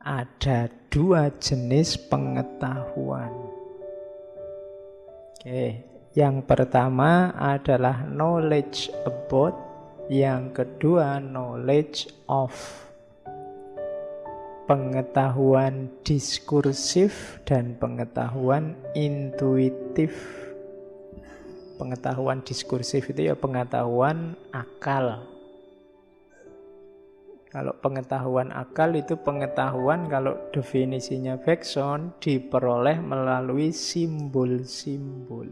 ada dua jenis pengetahuan. Oke, yang pertama adalah knowledge about, yang kedua knowledge of. Pengetahuan diskursif dan pengetahuan intuitif. Pengetahuan diskursif itu ya pengetahuan akal. Kalau pengetahuan akal itu pengetahuan, kalau definisinya Bergson, diperoleh melalui simbol-simbol.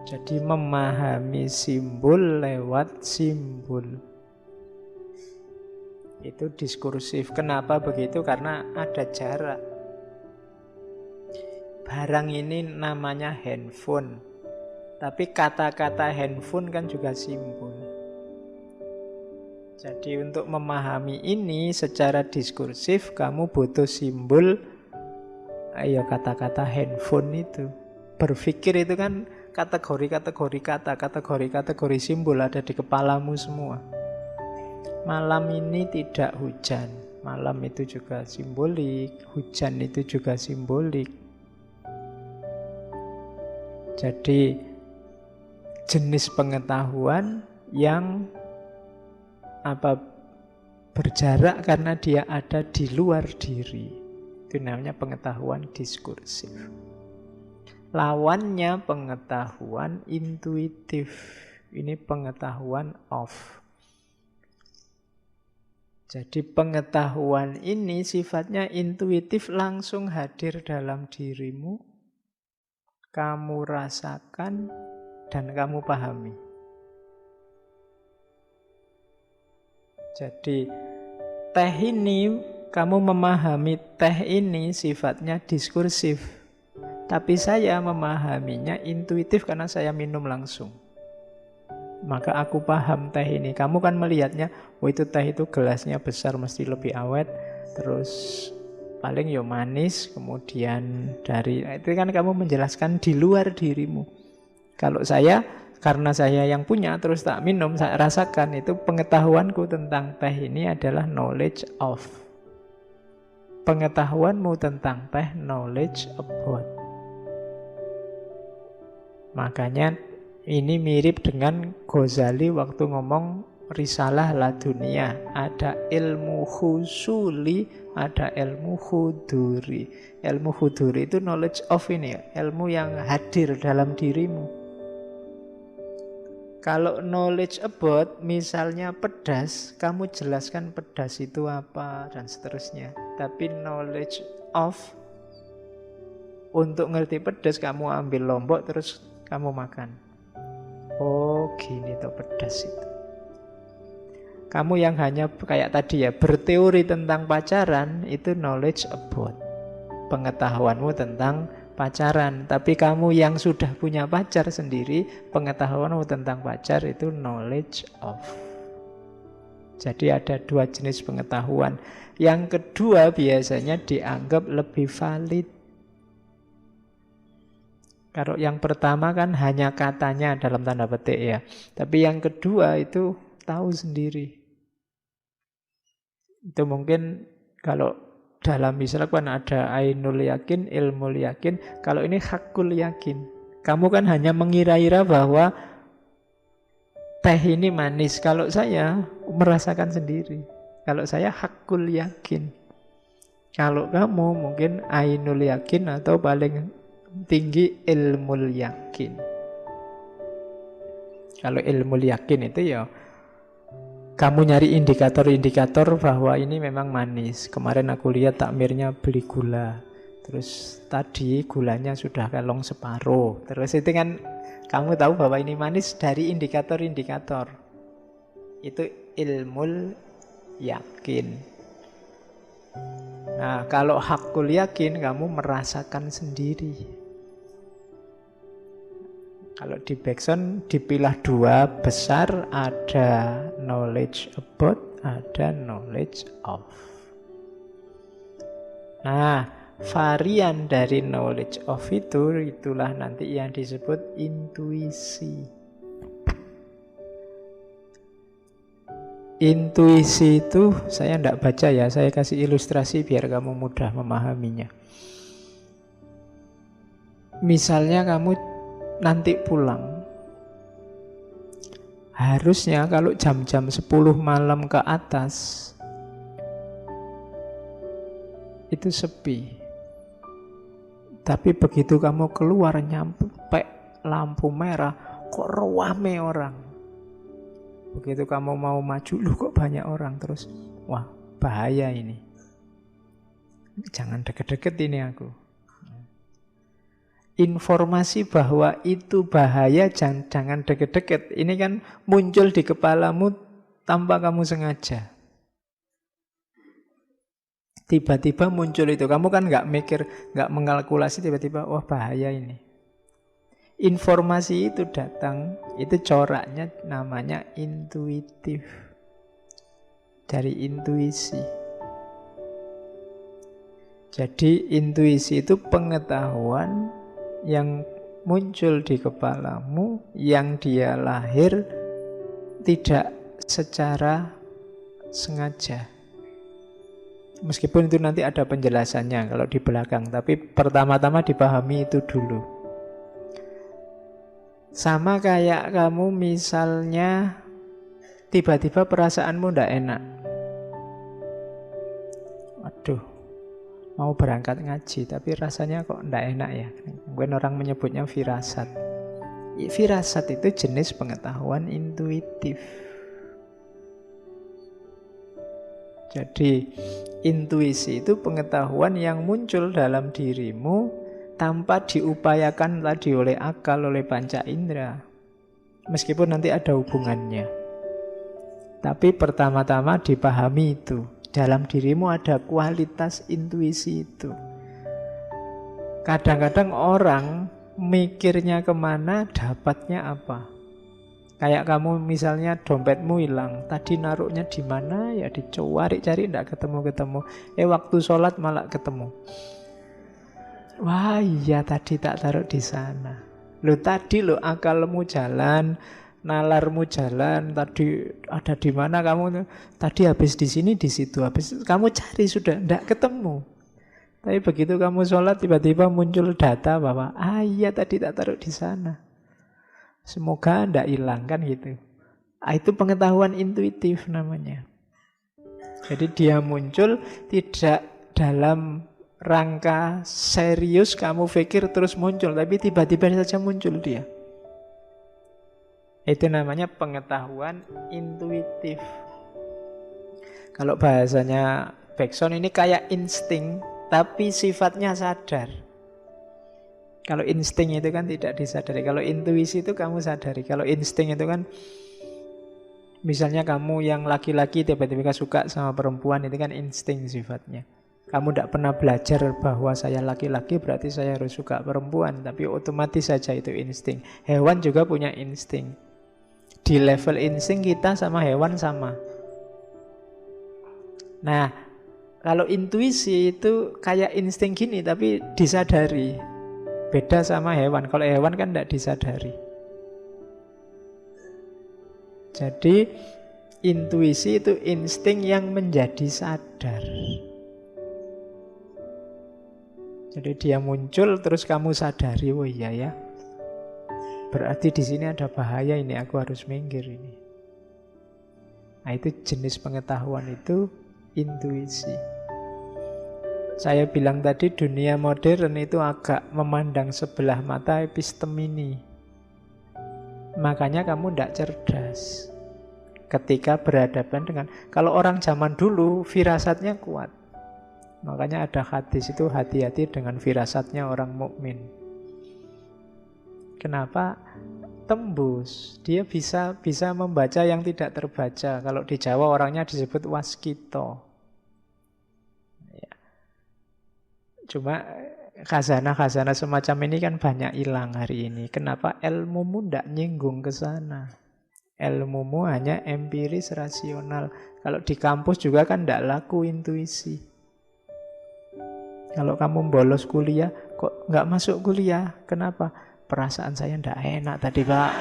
Jadi memahami simbol lewat simbol. Itu diskursif. Kenapa begitu? Karena ada jarak. Barang ini namanya handphone. Tapi kata-kata handphone kan juga simbol. Jadi untuk memahami ini secara diskursif, kamu butuh simbol, ayo kata-kata handphone itu. Berpikir itu kan kategori-kategori kata, kategori-kategori simbol ada di kepalamu semua. Malam ini tidak hujan. Malam itu juga simbolik, hujan itu juga simbolik. Jadi jenis pengetahuan yang berjarak karena dia ada di luar diri. Itu namanya pengetahuan diskursif. Lawannya pengetahuan intuitif. Ini pengetahuan of. Jadi pengetahuan ini sifatnya intuitif, langsung hadir dalam dirimu, kamu rasakan dan kamu pahami. Jadi teh ini, kamu memahami teh ini sifatnya diskursif. Tapi saya memahaminya intuitif karena saya minum langsung. Maka aku paham teh ini. Kamu kan melihatnya, oh itu teh itu gelasnya besar, mesti lebih awet. Terus paling ya manis, kemudian dari itu kan kamu menjelaskan di luar dirimu. Kalau saya, karena saya yang punya terus tak minum, saya rasakan, itu pengetahuanku tentang teh ini adalah knowledge of. Pengetahuanmu tentang teh knowledge about. Makanya ini mirip dengan Ghazali waktu ngomong Risalah Ladunia. Ada ilmu husuli, ada ilmu huduri. Ilmu huduri itu knowledge of ini, ilmu yang hadir dalam dirimu. Kalau knowledge about, misalnya pedas, kamu jelaskan pedas itu apa dan seterusnya. Tapi knowledge of, untuk ngerti pedas kamu ambil lombok terus kamu makan. Oh gini tuh pedas itu. Kamu yang hanya kayak tadi ya, berteori tentang pacaran, itu knowledge about. Pengetahuanmu tentang pacaran. Tapi kamu yang sudah punya pacar sendiri, pengetahuanmu tentang pacar itu knowledge of. Jadi ada dua jenis pengetahuan. Yang kedua biasanya dianggap lebih valid. Kalau yang pertama kan hanya katanya dalam tanda petik ya. Tapi yang kedua itu tahu sendiri. Itu mungkin kalau dalam Islam kan ada ainul yakin, ilmul yakin. Kalau ini hakul yakin. Kamu kan hanya mengira-ira bahwa teh ini manis. Kalau saya merasakan sendiri. Kalau saya hakul yakin. Kalau kamu mungkin ainul yakin atau paling tinggi ilmul yakin. Kalau ilmul yakin itu ya kamu nyari indikator-indikator bahwa ini memang manis. Kemarin aku lihat takmirnya beli gula. Terus tadi gulanya sudah kelong separuh. Terus itu kan kamu tahu bahwa ini manis dari indikator-indikator. Itu ilmul yakin. Nah, kalau hakul yakin kamu merasakan sendiri. Kalau di Bergson dipilah dua besar, ada knowledge about, ada knowledge of. Nah, varian dari knowledge of itulah nanti yang disebut intuisi. Intuisi itu saya tidak baca ya, saya kasih ilustrasi biar kamu mudah memahaminya. Misalnya kamu nanti pulang, harusnya kalau jam-jam 10 malam ke atas itu sepi. Tapi begitu kamu keluar nyampe lampu merah, kok rame orang. Begitu kamu mau maju, loh kok banyak orang terus. Wah, bahaya ini. Jangan deket-deket ini aku. Informasi bahwa itu bahaya, jangan deket-deket. Ini kan muncul di kepalamu tanpa kamu sengaja. Tiba-tiba muncul itu. Kamu kan nggak mikir, nggak mengalkulasi, tiba-tiba, wah bahaya ini. Informasi itu datang, itu coraknya namanya intuitif. Dari intuisi. Jadi intuisi itu pengetahuan yang muncul di kepalamu, yang dia lahir tidak secara sengaja. Meskipun itu nanti ada penjelasannya kalau di belakang, tapi pertama-tama dipahami itu dulu. Sama kayak kamu misalnya tiba-tiba perasaanmu ndak enak. Waduh, mau berangkat ngaji tapi rasanya kok ndak enak ya. Mungkin orang menyebutnya firasat. Firasat itu jenis pengetahuan intuitif. Jadi intuisi itu pengetahuan yang muncul dalam dirimu tanpa diupayakan tadi oleh akal, oleh panca indera. Meskipun nanti ada hubungannya. Tapi pertama-tama dipahami itu. Dalam dirimu ada kualitas intuisi itu. Kadang-kadang orang mikirnya kemana, dapatnya apa. Kayak kamu misalnya dompetmu hilang. Tadi naruhnya di mana ya, dicari-cari tidak ketemu-ketemu. Waktu sholat malah ketemu. Wah iya tadi tak taruh di sana. Lo tadi lo akalmu jalan, nalarmu jalan. Tadi ada di mana kamu? Tadi habis di sini, di situ. Habis kamu cari sudah tidak ketemu. Tapi begitu kamu sholat tiba-tiba muncul data bahwa iya tadi tak taruh di sana. Semoga tidak hilang kan gitu. Itu pengetahuan intuitif namanya. Jadi dia muncul tidak dalam rangka serius kamu pikir terus muncul, tapi tiba-tiba saja muncul dia. Itu namanya pengetahuan intuitif. Kalau bahasanya Bergson ini kayak insting, tapi sifatnya sadar. Kalau insting itu kan tidak disadari. Kalau intuisi itu kamu sadari. Kalau insting itu kan misalnya kamu yang laki-laki tiba-tiba suka sama perempuan, itu kan insting sifatnya. Kamu tidak pernah belajar bahwa saya laki-laki berarti saya harus suka perempuan. Tapi otomatis saja itu insting. Hewan juga punya insting. Di level insting kita sama hewan sama. Nah, kalau intuisi itu kayak insting gini tapi disadari. Beda sama hewan. Kalau hewan kan tidak disadari. Jadi intuisi itu insting yang menjadi sadar. Jadi dia muncul terus kamu sadari, oh iya ya. Berarti di sini ada bahaya ini, aku harus minggir ini. Nah, itu jenis pengetahuan itu intuisi. Saya bilang tadi dunia modern itu agak memandang sebelah mata episteme ini. Makanya kamu tidak cerdas ketika berhadapan dengan, kalau orang zaman dulu firasatnya kuat. Makanya ada hadis itu, hati-hati dengan firasatnya orang mukmin. Kenapa? Tembus. Dia bisa membaca yang tidak terbaca. Kalau di Jawa orangnya disebut waskito. Ya. Cuma khazanah-khazanah semacam ini kan banyak hilang hari ini. Kenapa? Ilmumu tidak nyinggung ke sana. Ilmumu hanya empiris, rasional. Kalau di kampus juga kan tidak laku intuisi. Kalau kamu bolos kuliah, kok nggak masuk kuliah? Kenapa? Perasaan saya nggak enak tadi, Pak.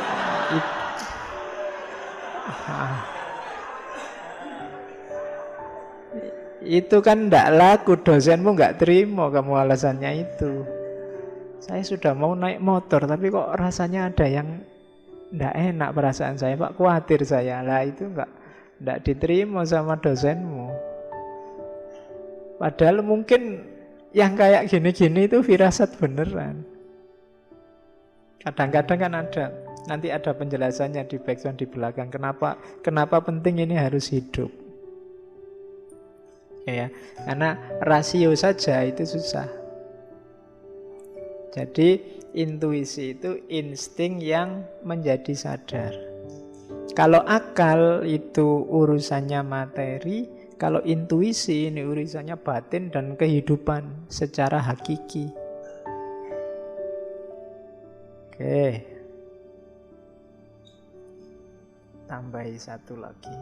Itu kan ndak laku, dosenmu nggak terima kamu alasannya itu. Saya sudah mau naik motor, tapi kok rasanya ada yang ndak enak perasaan saya, Pak, khawatir saya. Lah itu ndak diterima sama dosenmu. Padahal mungkin yang kayak gini-gini itu firasat beneran. Kadang-kadang kan ada, nanti ada penjelasannya di background di belakang. Kenapa penting ini harus hidup. Ya, karena rasio saja itu susah. Jadi intuisi itu insting yang menjadi sadar. Kalau akal itu urusannya materi, kalau intuisi ini urusannya batin dan kehidupan secara hakiki. Oke. Tambahi satu lagi.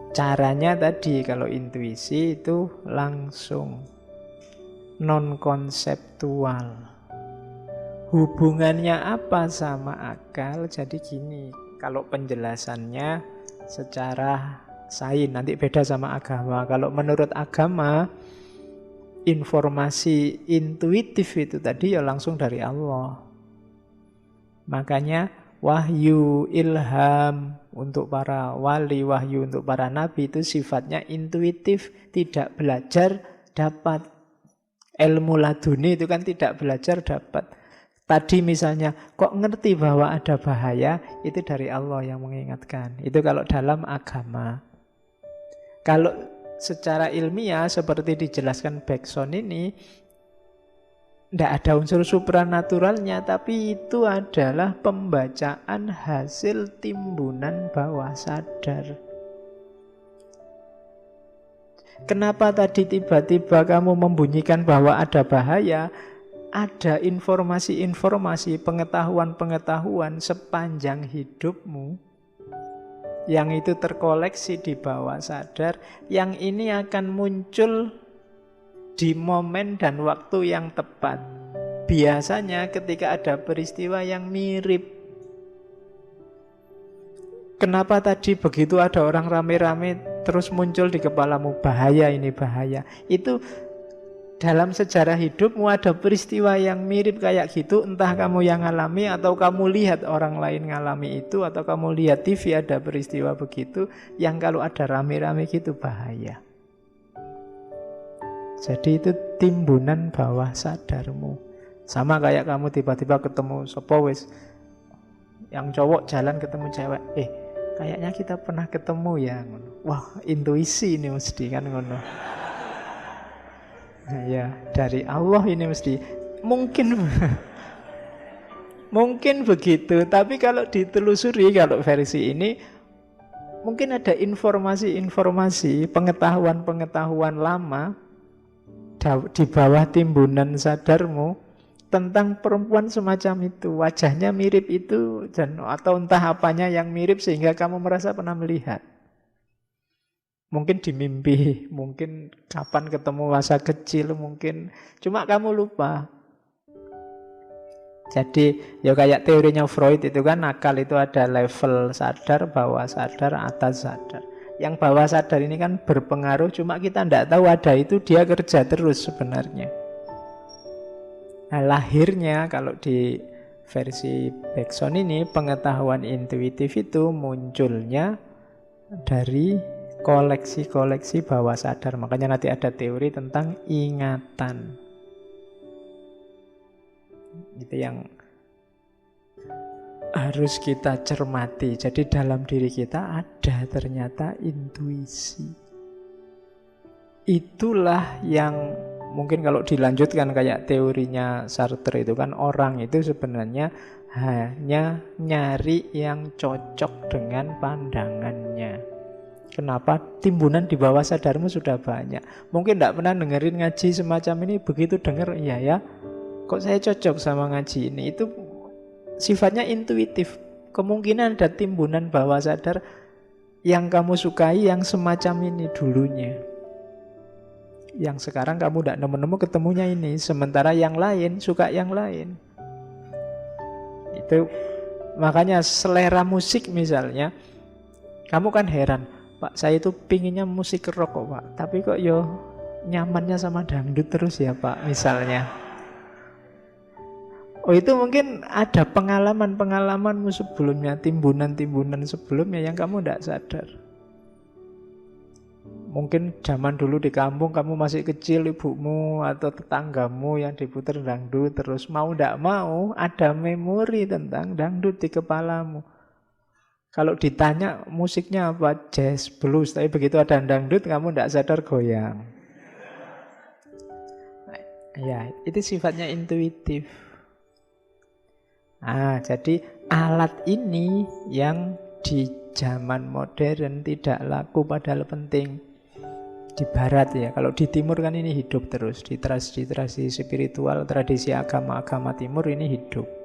Caranya tadi kalau intuisi itu langsung, non konseptual. Hubungannya apa sama akal? Jadi gini, kalau penjelasannya secara sains nanti beda sama agama. Kalau menurut agama, informasi intuitif itu tadi ya langsung dari Allah. Makanya wahyu, ilham untuk para wali, wahyu untuk para nabi itu sifatnya intuitif, tidak belajar dapat. Ilmu laduni itu kan tidak belajar dapat. Tadi misalnya, kok ngerti bahwa ada bahaya, itu dari Allah yang mengingatkan. Itu kalau dalam agama. Kalau secara ilmiah seperti dijelaskan Bergson ini, tidak ada unsur supranaturalnya, tapi itu adalah pembacaan hasil timbunan bawah sadar. Kenapa tadi tiba-tiba kamu membunyikan bahwa ada bahaya? Ada informasi-informasi, pengetahuan-pengetahuan sepanjang hidupmu yang itu terkoleksi di bawah sadar, yang ini akan muncul di momen dan waktu yang tepat. Biasanya ketika ada peristiwa yang mirip. Kenapa tadi begitu ada orang rame-rame terus muncul di kepalamu, bahaya ini bahaya. Itu dalam sejarah hidupmu ada peristiwa yang mirip kayak gitu. Entah kamu yang ngalami atau kamu lihat orang lain ngalami itu, atau kamu lihat TV ada peristiwa begitu, yang kalau ada rame-rame gitu bahaya. Jadi itu timbunan bawah sadarmu. Sama kayak kamu tiba-tiba ketemu sopo wis, yang cowok jalan ketemu cewek, kayaknya kita pernah ketemu ya. Wah, intuisi ini mesti kan ngono. Ya, dari Allah ini mesti. Mungkin begitu. Tapi kalau ditelusuri, kalau versi ini mungkin ada informasi-informasi, pengetahuan-pengetahuan lama di bawah timbunan sadarmu tentang perempuan semacam itu, wajahnya mirip itu, dan atau entah apanya yang mirip sehingga kamu merasa pernah melihat. Mungkin di mimpi, mungkin kapan ketemu masa kecil, mungkin cuma kamu lupa. Jadi ya kayak teorinya Freud itu kan, akal itu ada level sadar, bawah sadar, atas sadar. Yang bawah sadar ini kan berpengaruh, cuma kita tidak tahu ada itu, dia kerja terus sebenarnya. Nah, lahirnya kalau di versi Bergson ini, pengetahuan intuitif itu munculnya dari koleksi-koleksi bawah sadar. Makanya nanti ada teori tentang ingatan. Itu yang harus kita cermati. Jadi dalam diri kita ada ternyata intuisi. Itulah yang mungkin kalau dilanjutkan kayak teorinya Sartre itu kan, orang itu sebenarnya hanya nyari yang cocok dengan pandangannya. Kenapa? Timbunan di bawah sadarmu sudah banyak. Mungkin tidak pernah dengerin ngaji semacam ini, begitu dengar, iya ya, kok saya cocok sama ngaji ini. Itu sifatnya intuitif. Kemungkinan ada timbunan bawah sadar yang kamu sukai yang semacam ini dulunya. Yang sekarang kamu tidak nemu-nemu, ketemunya ini. Sementara yang lain suka yang lain. Itu makanya selera musik misalnya, kamu kan heran, Pak, saya itu pinginnya musik rock kok Pak, tapi kok yo nyamannya sama dangdut terus ya Pak, misalnya. Oh itu mungkin ada pengalaman-pengalamanmu sebelumnya, timbunan-timbunan sebelumnya yang kamu tidak sadar. Mungkin zaman dulu di kampung kamu masih kecil, ibumu atau tetanggamu yang diputar dangdut, terus mau tidak mau ada memori tentang dangdut di kepalamu. Kalau ditanya musiknya apa, jazz, blues, tapi begitu ada dangdut kamu tidak sadar goyang. Ya, itu sifatnya intuitif. Jadi alat ini yang di zaman modern tidak laku padahal penting. Di barat ya, kalau di timur kan ini hidup terus. Di tradisi spiritual, tradisi agama-agama timur ini hidup.